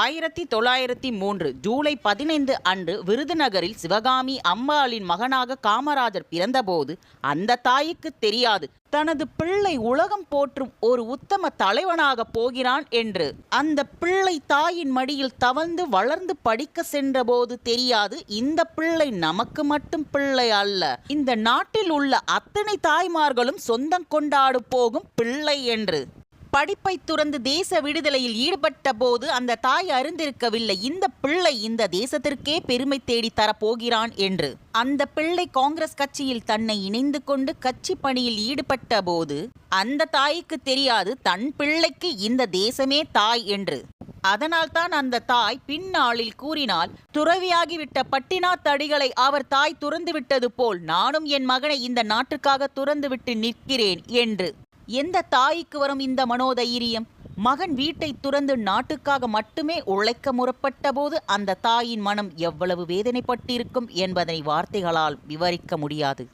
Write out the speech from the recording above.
1903 ஜூலை 15 அன்று விருதுநகரில் சிவகாமி அம்மாளின் மகனாக காமராஜர் பிறந்தபோது அந்த தாய்க்கு தெரியாது தனது பிள்ளை உலகம் போற்றும் ஒரு உத்தம தலைவனாக போகிறான் என்று. அந்த பிள்ளை தாயின் மடியில் தவழ்ந்து வளர்ந்து படிக்க சென்றபோது தெரியாது இந்த பிள்ளை நமக்கு மட்டும் பிள்ளை அல்ல, இந்த நாட்டில் உள்ள அத்தனை தாய்மார்களும் சொந்தம் கொண்டாடு போகும் பிள்ளை என்று. படிப்பை துறந்து தேச விடுதலையில் ஈடுபட்ட போது அந்த தாய் அறிந்திருக்கவில்லை இந்த பிள்ளை இந்த தேசத்திற்கே பெருமை தேடி தரப்போகிறான் என்று. அந்த பிள்ளை காங்கிரஸ் கட்சியில் தன்னை இணைந்து கொண்டு கட்சி பணியில் ஈடுபட்ட போது அந்த தாய்க்கு தெரியாது தன் பிள்ளைக்கு இந்த தேசமே தாய் என்று. அதனால்தான் அந்த தாய் பின்னாளில் கூறினாள், துறவியாகிவிட்ட பட்டினாத் அடிகளை அவர் தாய் துறந்து விட்டது போல் நானும் என் மகனை இந்த நாட்டுக்காக துறந்து விட்டு நிற்கிறேன் என்று. எந்த தாய்க்கு வரும் இந்த மனோதைரியம்? மகன் வீட்டை துறந்து நாட்டுக்காக மட்டுமே உழைக்க முற்பட்ட போது அந்த தாயின் மனம் எவ்வளவு வேதனைப்பட்டிருக்கும் என்பதனை வார்த்தைகளால் விவரிக்க முடியாது.